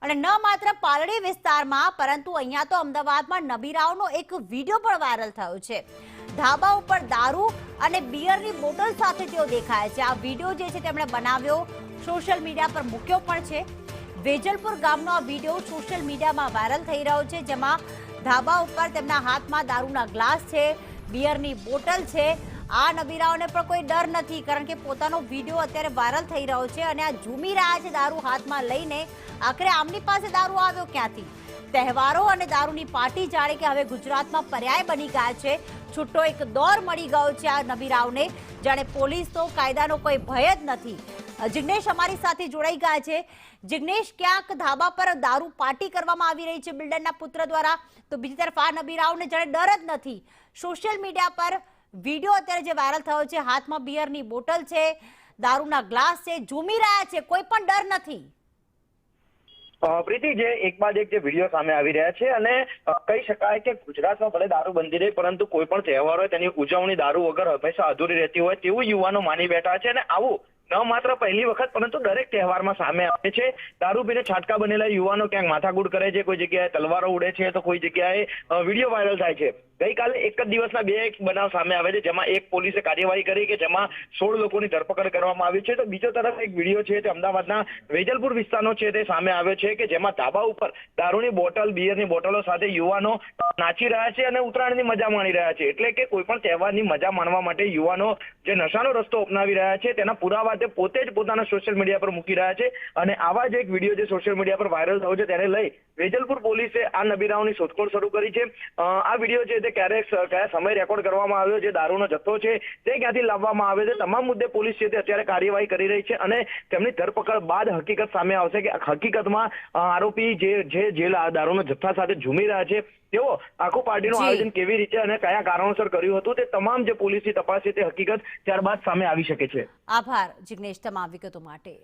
અને ન માત્ર પાલડી વિસ્તારમાં પરંતુ અહીંયા તો અમદાવાદમાં નબીરાઓનો એક વિડીયો પણ વાયરલ થયો છે। ધાબા ઉપર દારૂ અને બિયરની બોટલ સાથે તેઓ દેખાય છે। આ વિડીયો જે છે તેમણે બનાવ્યો, સોશિયલ મીડિયા પર મૂક્યો પણ છે। વેજલપુર ગામનો આ વિડીયો સોશિયલ મીડિયામાં વાયરલ થઈ રહ્યો છે, જેમાં ધાબા ઉપર તેમના હાથમાં દારૂના ગ્લાસ છે, બિયરની બોટલ છે। આ નબીરાઓને પણ કોઈ ડર નથી, કારણ કે પોતાનો વિડીયો અત્યારે વાયરલ થઈ રહ્યો છે અને આ ઝૂમી રહ્યા છે દારૂ હાથમાં લઈને। આખરે આમની પાસે દારૂ આવ્યો ક્યાંથી? તહેવારો અને દારૂની પાર્ટી જાણે કે હવે ગુજરાતમાં પર્યાય બની ગયા છે। છૂટો એક દોર મળી ગયો છે આ નબીરાઓને, જાણે પોલીસ તો કાયદાનો કોઈ ભય જ નથી। જિગ્નેશ અમારી સાથે જોડાઈ ગયા છે। જિગ્નેશ, ક્યાંક ધાબા પર દારૂ પાર્ટી કરવામાં આવી રહી છે બિલ્ડરના પુત્ર દ્વારા, તો બીજી તરફ આ નબીરાઓને જાણે ડર જ નથી। સોશિયલ મીડિયા પર વિડીયો અત્યારે જે વાયરલ થયો છે, હાથમાં બિયરની બોટલ છે, દારૂના ગ્લાસ છે, ઝૂમી રહ્યા છે, કોઈ પણ ડર નથી। પ્રીતિ, જે એક બાદ એક જે વિડીયો સામે આવી રહ્યા છે અને કહી શકાય કે ગુજરાતમાં ભલે દારૂ બંધી રહી, પરંતુ કોઈ પણ તહેવાર હોય તેની ઉજવણી દારૂ વગર હંમેશા અધૂરી રહેતી હોય તેવું યુવાનો માની બેઠા છે। અને આવું ન માત્ર પહેલી વખત પરંતુ દરેક તહેવારમાં સામે આવે છે। દારૂ પીને છાટકા બનેલા યુવાનો ક્યાંક માથાકૂટ કરે છે, કોઈ જગ્યાએ તલવારો ઉડે છે, તો કોઈ જગ્યાએ વિડીયો વાયરલ થાય છે। ગઈકાલે એક જ દિવસના બે બનાવ સામે આવે છે, જેમાં એક પોલીસે કાર્યવાહી કરી કે જેમાં 16 લોકોની ધરપકડ કરવામાં આવી છે, તો બીજો તરફ એક વિડીયો છે તે અમદાવાદના વેજલપુર વિસ્તારનો છે તે સામે આવ્યો છે કે જેમાં ધાબા ઉપર દારૂની બોટલ, બિયરની બોટલો સાથે યુવાનો નાચી રહ્યા છે અને ઉત્તરાયણની મજા માણી રહ્યા છે। એટલે કે કોઈ પણ તહેવારની મજા માણવા માટે યુવાનો જે નશાનો રસ્તો અપનાવી રહ્યા છે તેના પુરાવા તે પોતે જ પોતાના સોશિયલ મીડિયા પર મૂકી રહ્યા છે। અને આવા જ એક વિડીયો જે સોશિયલ મીડિયા પર વાયરલ થયો છે તેને લઈ વેજલપુર પોલીસે આ નબીરાઓની શોધખોળ શરૂ કરી છે। આ વિડીયો છે તે કયા સમય રેકોર્ડ કરવામાં આવ્યો, જે દારૂનો જથ્થો છે તે ક્યાંથી લાવવામાં આવે છે, તમામ મુદ્દે પોલીસ છે તે અત્યારે કાર્યવાહી કરી રહી છે અને તેમની ધરપકડ બાદ હકીકત સામે આવશે કે હકીકતમાં આરોપી જે દારૂનો જથ્થા સાથે ઝૂમી રહ્યા છે તેઓ આખું પાર્ટીનું આયોજન કેવી રીતે અને કયા કારણોસર કર્યું હતું, તે તમામ જે પોલીસની તપાસ છે તે હકીકત ત્યારબાદ સામે આવી શકે છે। આભાર જિગ્નેશ તમામ વિગતો માટે।